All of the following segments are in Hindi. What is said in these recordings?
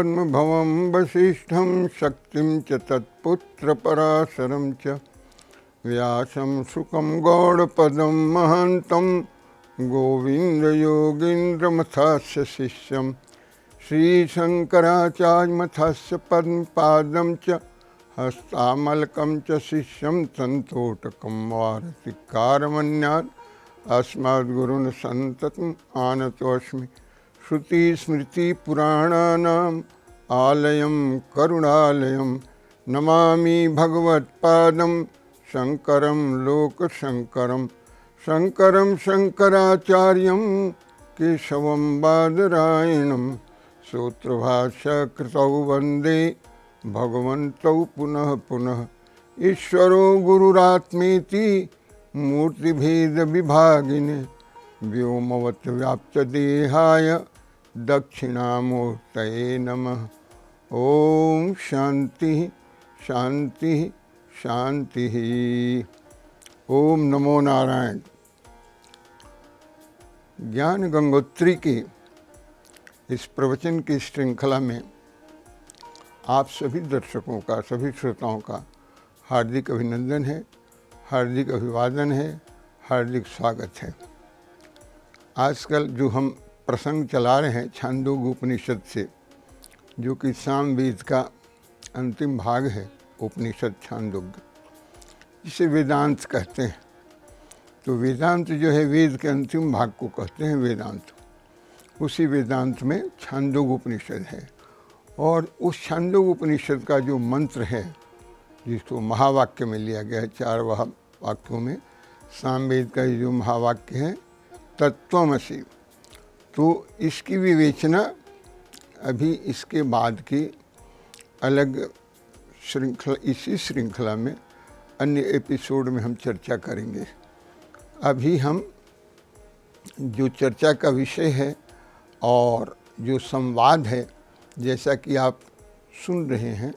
पद्मभवं वसिष्ठं शक्तिं च तत्पुत्रपराशरं च व्यासं शुकं गौडपदं महन्तं गोविन्दयोगीन्द्रमथस्य शिष्यं श्रीशङ्कराचार्यमथस्य पद्मपादं च हस्तामलकं च शिष्यं सन्तोटकं वारतिकारमन्यात् अस्मद्गुरुन् सन्ततम् आनतोऽस्मि। श्रुतिस्मृतिपुराणानाम् आलयं करुणालयं नमामि भगवत्पादं शङ्करं लोकशङ्करं शङ्करं शङ्कराचार्यं केशवं बादरायणं सूत्रभाष्यकृतौ वन्दे भगवन्तौ पुनः पुनः। ईश्वरो गुरुरात्मेति मूर्तिभेदविभागिने व्योमवद्व्याप्तदेहाय दक्षिणामूर्तये नमः। ओम शांति शांति शांति। ओम नमो नारायण। ज्ञान गंगोत्री की इस प्रवचन की श्रृंखला में आप सभी दर्शकों का, सभी श्रोताओं का हार्दिक अभिनंदन है, हार्दिक अभिवादन है, हार्दिक स्वागत है। आजकल जो हम प्रसंग चला रहे हैं छांदोग्य उपनिषद से, जो कि सामवेद का अंतिम भाग है, उपनिषद छांदोग्य, जिसे वेदांत कहते हैं। तो वेदांत जो है वेद के अंतिम भाग को कहते हैं वेदांत। उसी वेदांत में छांदोग्य उपनिषद है और उस छांदोग्य उपनिषद का जो मंत्र है, जिसको महावाक्य में लिया गया है, 4 वाक्यों में सामवेद का जो महावाक्य है तत्त्वमसि, तो इसकी विवेचना अभी इसके बाद की अलग श्रृंखला, इसी श्रृंखला में अन्य एपिसोड में हम चर्चा करेंगे। अभी हम जो चर्चा का विषय है और जो संवाद है, जैसा कि आप सुन रहे हैं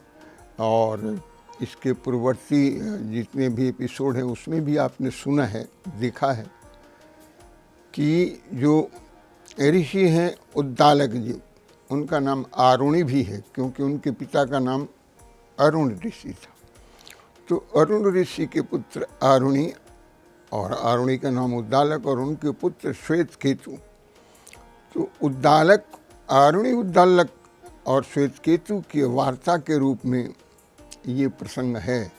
और इसके पूर्ववर्ती जितने भी एपिसोड हैं उसमें भी आपने सुना है, देखा है कि जो ऋषि हैं उद्दालक जी, उनका नाम आरुणि भी है क्योंकि उनके पिता का नाम अरुण ऋषि था। तो अरुण ऋषि के पुत्र आरुणि, और आरुणि का नाम उद्दालक, और उनके पुत्र श्वेतकेतु। तो उद्दालक, आरुणि उद्दालक और श्वेतकेतु की वार्ता के रूप में ये प्रसंग है,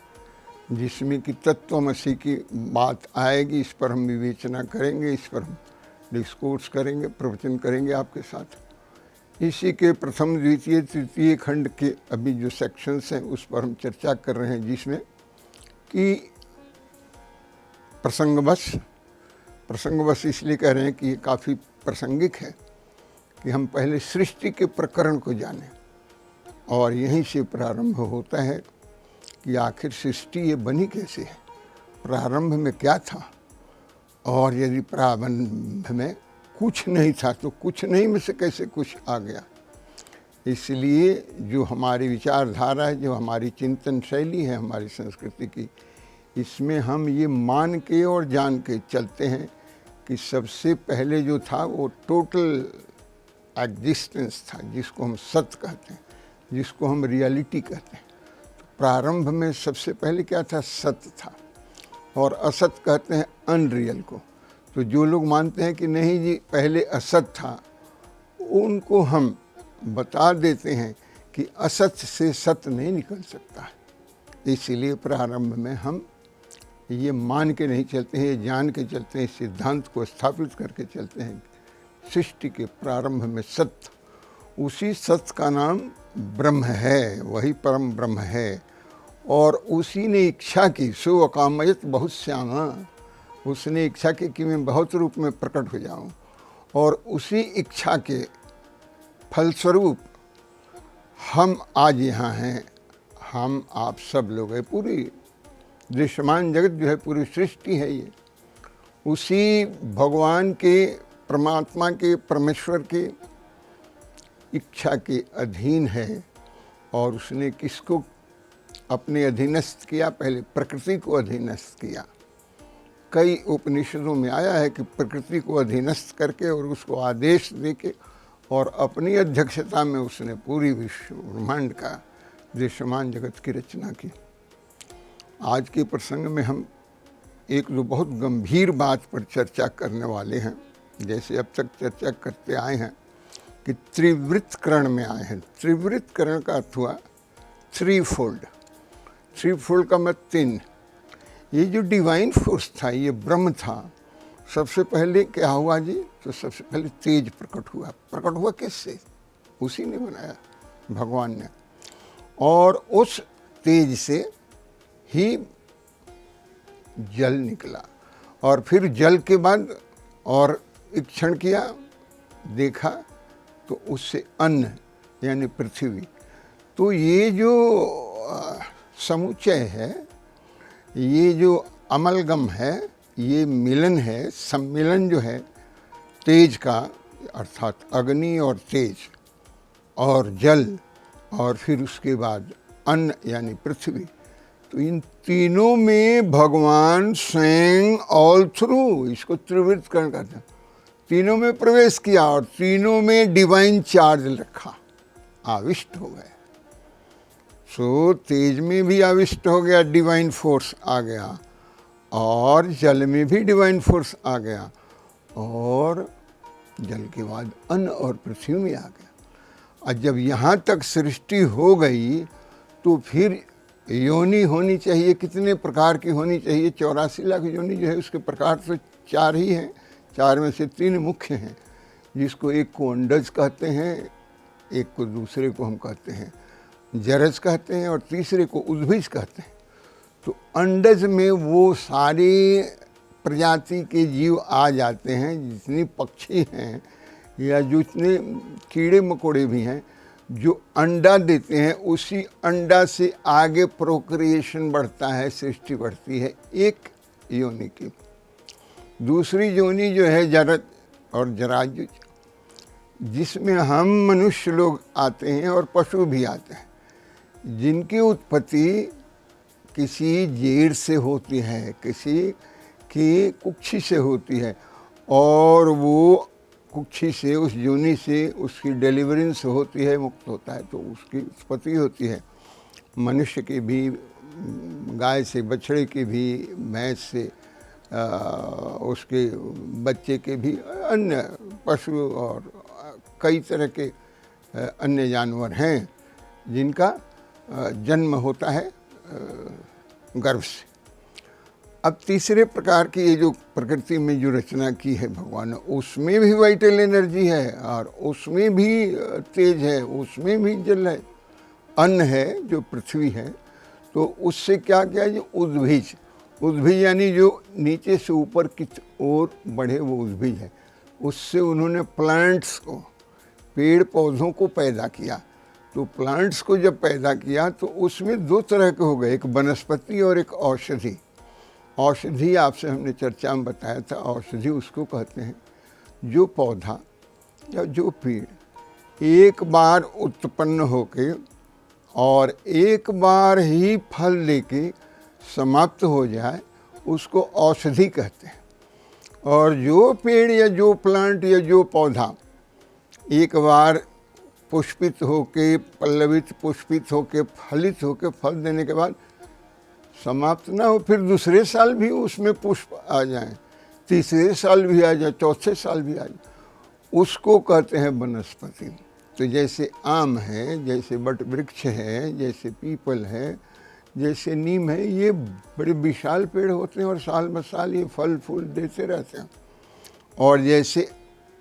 जिसमें कि तत्त्वमसि की बात आएगी। इस पर हम विवेचना करेंगे, इस पर हम डिस्कोर्स करेंगे, प्रवचन करेंगे आपके साथ। इसी के प्रथम, द्वितीय, तृतीय खंड के अभी जो सेक्शंस हैं उस पर हम चर्चा कर रहे हैं, जिसमें कि प्रसंगवश इसलिए कह रहे हैं कि ये काफ़ी प्रासंगिक है कि हम पहले सृष्टि के प्रकरण को जानें, और यहीं से प्रारंभ होता है कि आखिर सृष्टि ये बनी कैसे है, प्रारंभ में क्या था, और यदि प्रारंभ में कुछ नहीं था तो कुछ नहीं में से कैसे कुछ आ गया। इसलिए जो हमारी विचारधारा है, जो हमारी चिंतन शैली है हमारी संस्कृति की, इसमें हम ये मान के और जान के चलते हैं कि सबसे पहले जो था वो टोटल एग्जिस्टेंस था, जिसको हम सत्य कहते हैं, जिसको हम रियलिटी कहते हैं। तो प्रारंभ में सबसे पहले क्या था? सत्य था, और असत कहते हैं अनरियल को। तो जो लोग मानते हैं कि नहीं जी पहले असत था, उनको हम बता देते हैं कि असत से सत्य नहीं निकल सकता है। इसीलिए प्रारंभ में हम ये मान के नहीं चलते हैं, ये जान के चलते हैं, इस सिद्धांत को स्थापित करके चलते हैं। सृष्टि के प्रारंभ में सत्य, उसी सत्य का नाम ब्रह्म है, वही परम ब्रह्म है। और उसी ने इच्छा की, सो अकामयत बहुत श्यामा, उसने इच्छा की कि मैं बहुत रूप में प्रकट हो जाऊं, और उसी इच्छा के फलस्वरूप हम आज यहाँ हैं। हम आप सब लोग हैं, पूरी दृश्यमान जगत जो है, पूरी सृष्टि है, ये उसी भगवान के, परमात्मा के, परमेश्वर के इच्छा के अधीन है। और उसने किसको अपने अधीनस्थ किया? पहले प्रकृति को अधीनस्थ किया। कई उपनिषदों में आया है कि प्रकृति को अधीनस्थ करके और उसको आदेश देके और अपनी अध्यक्षता में उसने पूरी विश्व ब्रह्मांड का दृश्यमान जगत की रचना की। आज के प्रसंग में हम एक दो बहुत गंभीर बात पर चर्चा करने वाले हैं। जैसे अब तक चर्चा करते आए हैं कि त्रिवृत्तकरण में आए हैं। त्रिवृत्तकरण का अर्थ हुआ थ्री फोल्ड। थ्री फोल्ड का मतलब 3। ये जो डिवाइन फोर्स था, ये ब्रह्म था, सबसे पहले क्या हुआ जी? तो सबसे पहले तेज प्रकट हुआ। प्रकट हुआ किससे? उसी ने बनाया, भगवान ने। और उस तेज से ही जल निकला, और फिर जल के बाद और ईक्षण किया, देखा तो उससे अन्न यानी पृथ्वी। तो ये जो समुच्चय है, ये जो अमलगम है, ये मिलन है, सम्मिलन जो है तेज का, अर्थात अग्नि और तेज और जल, और फिर उसके बाद अन्न यानी पृथ्वी। तो इन तीनों में भगवान स्वयं ऑल थ्रू, इसको त्रिवृत्तकरण कहते हैं, तीनों में प्रवेश किया और तीनों में डिवाइन चार्ज रखा, आविष्ट हो गए। सो तेज में भी आविष्ट हो गया, डिवाइन फोर्स आ गया, और जल में भी डिवाइन फोर्स आ गया, और जल के बाद अन्न और पृथ्वी में आ गया। और जब यहाँ तक सृष्टि हो गई तो फिर योनि होनी चाहिए। कितने प्रकार की होनी चाहिए? 84 लाख योनि जो है उसके प्रकार तो 4 ही हैं। 4 में से 3 मुख्य हैं, जिसको एक को अंडज कहते हैं, एक को दूसरे को हम कहते हैं जरज कहते हैं, और तीसरे को उद्भिज कहते हैं। तो अंडज में वो सारी प्रजाति के जीव आ जाते हैं, जितने पक्षी हैं या जितने कीड़े मकोड़े भी हैं, जो अंडा देते हैं, उसी अंडा से आगे प्रोक्रिएशन बढ़ता है, सृष्टि बढ़ती है एक योनि की। दूसरी योनि जो है जरज और जरायुज, जिसमें हम मनुष्य लोग आते हैं और पशु भी आते हैं, जिनकी उत्पत्ति किसी जेड़ से होती है, किसी की कुक्षी से होती है, और वो कुक्षी से, उस योनि से उसकी डिलीवरेंस होती है, मुक्त होता है, तो उसकी उत्पत्ति होती है। मनुष्य की भी, गाय से, बछड़े की भी, भैंस से, उसके बच्चे के भी, अन्य पशु और कई तरह के अन्य जानवर हैं जिनका जन्म होता है गर्भ से। अब तीसरे प्रकार की ये जो प्रकृति में जो रचना की है भगवान ने, उसमें भी वाइटल एनर्जी है, और उसमें भी तेज है, उसमें भी जल है, अन्न है जो पृथ्वी है। तो उससे क्या किया? जो उद्भिज, उद्भिज यानी जो नीचे से ऊपर की ओर बढ़े, वो उद्भिज है। उससे उन्होंने प्लांट्स को, पेड़ पौधों को पैदा किया। तो प्लांट्स को जब पैदा किया तो उसमें 2 तरह के हो गए, एक वनस्पति और एक औषधि। औषधि आपसे हमने चर्चा में बताया था, औषधि उसको कहते हैं जो पौधा या जो पेड़ एक बार उत्पन्न होके और एक बार ही फल लेके समाप्त हो जाए, उसको औषधि कहते हैं। और जो पेड़ या जो प्लांट या जो पौधा एक बार पुष्पित होके, पल्लवित पुष्पित होके, फलित होके, फल देने के बाद समाप्त ना हो, फिर दूसरे साल भी उसमें पुष्प आ जाए, तीसरे साल भी आ जाए, चौथे साल भी आ जाए, उसको कहते हैं वनस्पति। तो जैसे आम है, जैसे बट वृक्ष है, जैसे पीपल है, जैसे नीम है, ये बड़े विशाल पेड़ होते हैं और साल ब साल ये फल फूल देते रहते हैं। और जैसे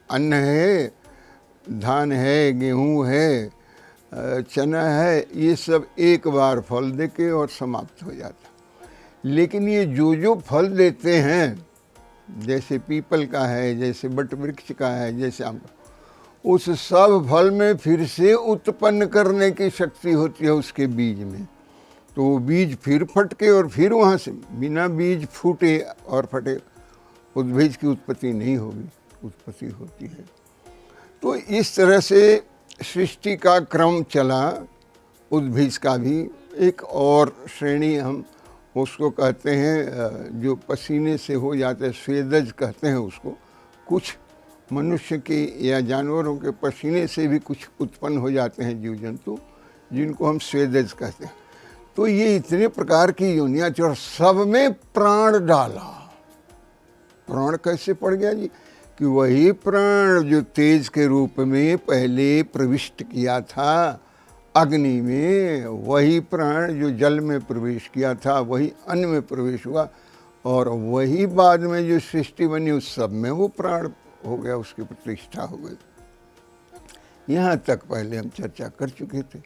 अन्न है, धान है, गेहूँ है, चना है, ये सब एक बार फल देके और समाप्त हो जाता। लेकिन ये जो फल देते हैं, जैसे पीपल का है, जैसे बट वृक्ष का है, जैसे आम का, उस सब फल में फिर से उत्पन्न करने की शक्ति होती है उसके बीज में। तो वो बीज फिर फटके और फिर वहाँ से बिना बीज फूटे और फटे उद्भिज की उत्पत्ति नहीं होगी, उत्पत्ति होती है। तो इस तरह से सृष्टि का क्रम चला। उद्भिज का भी एक और श्रेणी हम उसको कहते हैं, जो पसीने से हो जाते हैं, स्वेदज कहते हैं उसको। कुछ मनुष्य के या जानवरों के पसीने से भी कुछ उत्पन्न हो जाते हैं जीव जंतु, जिनको हम स्वेदज कहते हैं। तो ये इतने प्रकार की योनियाँ थी और सब में प्राण डाला। प्राण कैसे पड़ गया जी? कि वही प्राण जो तेज के रूप में पहले प्रविष्ट किया था अग्नि में, वही प्राण जो जल में प्रवेश किया था, वही अन्न में प्रवेश हुआ, और वही बाद में जो सृष्टि बनी उस सब में वो प्राण हो गया, उसकी प्रतिष्ठा हो गई। यहाँ तक पहले हम चर्चा कर चुके थे।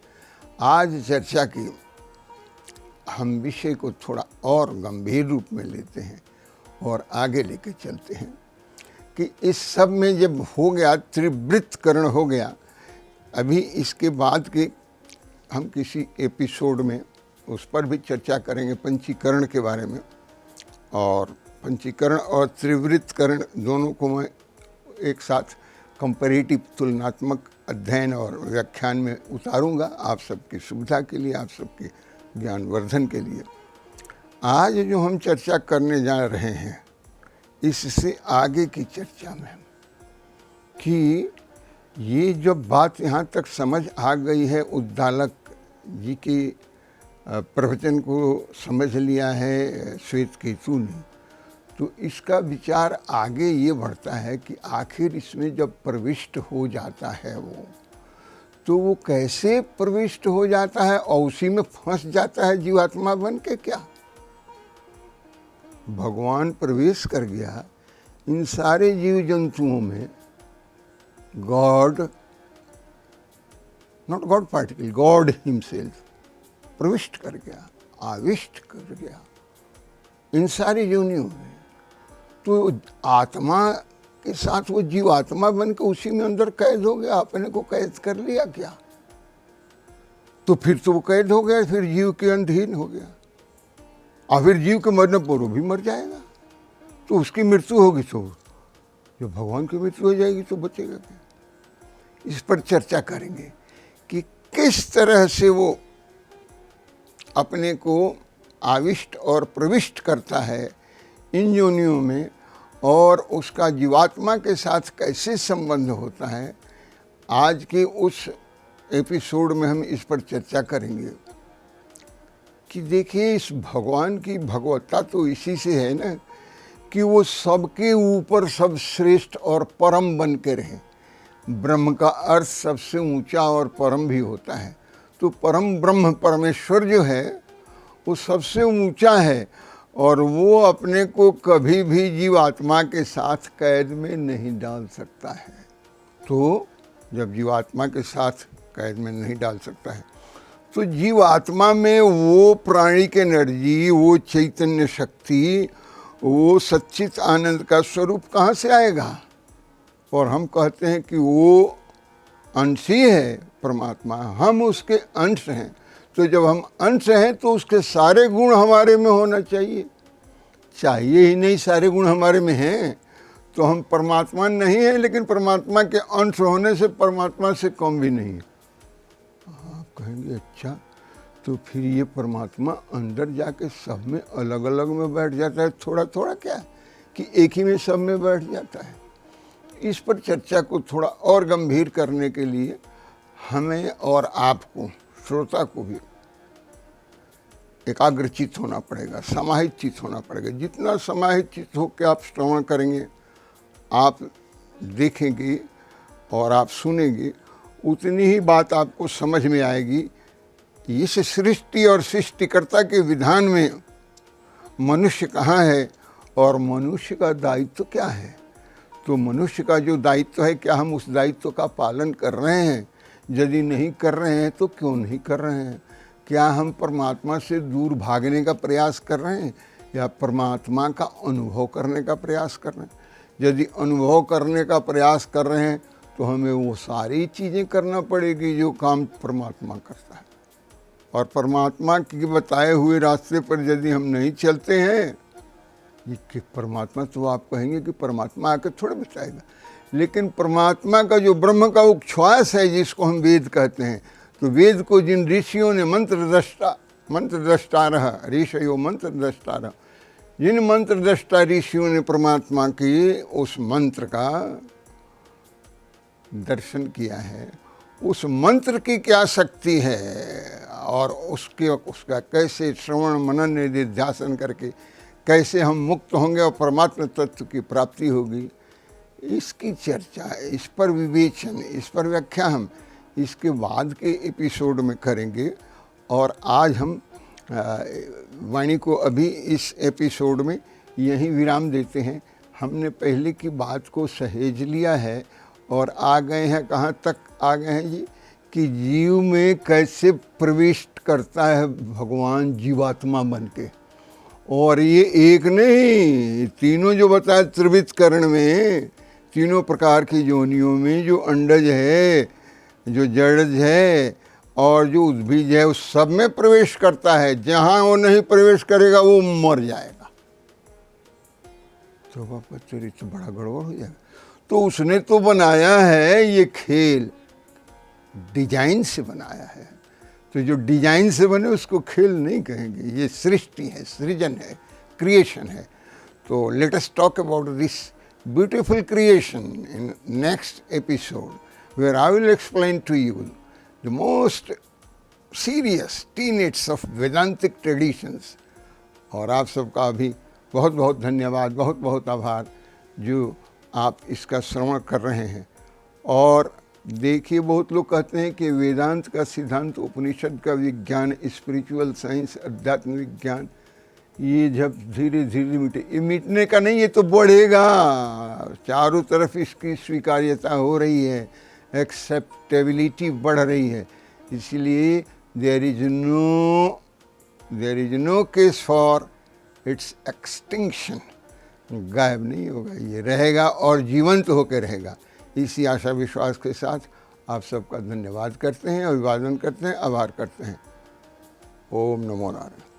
आज चर्चा की हम विषय को थोड़ा और गंभीर रूप में लेते हैं और आगे लेके चलते हैं कि इस सब में जब हो गया, त्रिवृत्तकरण हो गया, अभी इसके बाद के हम किसी एपिसोड में उस पर भी चर्चा करेंगे, पंचीकरण के बारे में। और पंचीकरण और त्रिवृत्तकरण दोनों को मैं एक साथ कंपैरेटिव तुलनात्मक अध्ययन और व्याख्यान में उतारूंगा, आप सबकी सुविधा के लिए, आप सबके ज्ञानवर्धन के लिए। आज जो हम चर्चा करने जा रहे हैं, इससे आगे की चर्चा में कि ये जब बात यहाँ तक समझ आ गई है, उद्दालक जी के प्रवचन को समझ लिया है श्वेतकेतु ने, तो इसका विचार आगे ये बढ़ता है कि आखिर इसमें जब प्रविष्ट हो जाता है वो, तो वो कैसे प्रविष्ट हो जाता है और उसी में फंस जाता है जीवात्मा बन के? क्या भगवान प्रवेश कर गया इन सारे जीव जंतुओं में, God, not God particle, God himself प्रविष्ट कर गया, आविष्ट कर गया इन सारी योनियों में। तो आत्मा के साथ वो जीव आत्मा बन के उसी में अंदर कैद हो गया, अपने को कैद कर लिया क्या? तो फिर तो वो कैद हो गया, फिर जीव के अंतहीन हो गया, और फिर जीव के मरने पर वो भी मर जाएगा। तो उसकी मृत्यु होगी तो जब भगवान की मृत्यु हो जाएगी तो बचेगा क्या? इस पर चर्चा करेंगे कि किस तरह से वो अपने को आविष्ट और प्रविष्ट करता है इन योनियों में, और उसका जीवात्मा के साथ कैसे संबंध होता है। आज के उस एपिसोड में हम इस पर चर्चा करेंगे कि देखिए, इस भगवान की भगवत्ता तो इसी से है ना कि वो सबके ऊपर सब श्रेष्ठ और परम बन के रहे। ब्रह्म का अर्थ सबसे ऊंचा और परम भी होता है, तो परम ब्रह्म परमेश्वर जो है वो सबसे ऊंचा है, और वो अपने को कभी भी जीवात्मा के साथ कैद में नहीं डाल सकता है। तो जब जीवात्मा के साथ कैद में नहीं डाल सकता है, तो जीवात्मा में वो प्राणिक एनर्जी, वो चैतन्य शक्ति, वो सच्चित आनंद का स्वरूप कहाँ से आएगा? और हम कहते हैं कि वो अंश ही है परमात्मा, हम उसके अंश हैं। तो जब हम अंश हैं तो उसके सारे गुण हमारे में होना चाहिए, चाहिए ही नहीं सारे गुण हमारे में हैं, तो हम परमात्मा नहीं है, लेकिन परमात्मा के अंश होने से परमात्मा से कम भी नहीं है। आप कहेंगे अच्छा, तो फिर ये परमात्मा अंदर जाके सब में अलग अलग में बैठ जाता है, थोड़ा थोड़ा क्या कि एक ही में सब में बैठ जाता है? इस पर चर्चा को थोड़ा और गंभीर करने के लिए हमें और आपको, श्रोता को भी एकाग्रचित होना पड़ेगा, समाहित चित होना पड़ेगा। जितना समाहित चित होकर आप श्रवण करेंगे, आप देखेंगे और आप सुनेंगे, उतनी ही बात आपको समझ में आएगी। इस सृष्टि और सृष्टिकर्ता के विधान में मनुष्य कहाँ है और मनुष्य का दायित्व क्या है। तो मनुष्य का जो दायित्व है, क्या हम उस दायित्व का पालन कर रहे हैं? यदि नहीं कर रहे हैं तो क्यों नहीं कर रहे हैं? क्या हम परमात्मा से दूर भागने का प्रयास कर रहे हैं या परमात्मा का अनुभव करने का प्रयास कर रहे हैं? यदि अनुभव करने का प्रयास कर रहे हैं तो हमें वो सारी चीज़ें करना पड़ेगी जो काम परमात्मा करता है। और परमात्मा के बताए हुए रास्ते पर यदि हम नहीं चलते हैं, ये कि परमात्मा, तो आप कहेंगे कि परमात्मा आकर थोड़े बताएगा, लेकिन परमात्मा का जो ब्रह्म का उच्छ्वास है, जिसको हम वेद कहते हैं, तो वेद को जिन ऋषियों ने मंत्र रहा, ऋषियों मंत्र रहा, जिन मंत्र दृष्टा ऋषियों ने परमात्मा के उस मंत्र का दर्शन किया है, उस मंत्र की क्या शक्ति है और उसका कैसे श्रवण मनन निधिध्यासन करके कैसे हम मुक्त होंगे और परमात्मा तत्व की प्राप्ति होगी, इसकी चर्चा, इस पर विवेचन, इस पर व्याख्या हम इसके बाद के एपिसोड में करेंगे। और आज हम वाणी को अभी इस एपिसोड में यहीं विराम देते हैं। हमने पहले की बात को सहेज लिया है और आ गए हैं, कहाँ तक आ गए हैं जी, कि जीव में कैसे प्रवेश करता है भगवान जीवात्मा बन के। और ये एक नहीं, तीनों जो बताया त्रिविध करण में, तीनों प्रकार की योनियों में जो अंडज है, जो जड़ज है और जो उद्भिज है, उस सब में प्रवेश करता है। जहाँ वो नहीं प्रवेश करेगा वो मर जाएगा। तो बाबा चरित्र बड़ा गड़बड़ हो जाएगा। तो उसने तो बनाया है ये खेल, डिजाइन से बनाया है। तो जो डिजाइन से बने उसको खेल नहीं कहेंगे, ये सृष्टि है, सृजन है, क्रिएशन है। तो let us talk about this beautiful creation in next episode, where I will explain to you the most serious tenets of Vedantic traditions. और आप सबका भी बहुत बहुत धन्यवाद, बहुत बहुत आभार जो आप इसका श्रवण कर रहे हैं। और देखिए, बहुत लोग कहते हैं कि वेदांत का सिद्धांत, उपनिषद का विज्ञान, स्पिरिचुअल साइंस, अध्यात्म विज्ञान, ये जब धीरे धीरे मिटे, ये मिटने का नहीं, ये तो बढ़ेगा। चारों तरफ इसकी स्वीकार्यता हो रही है, एक्सेप्टेबिलिटी बढ़ रही है। इसलिए there is no case for its extinction. गायब नहीं होगा, ये रहेगा और जीवंत होकर रहेगा। इसी आशा विश्वास के साथ आप सबका धन्यवाद करते हैं, अभिवादन करते हैं, आभार करते हैं। ओम नमो नारायण।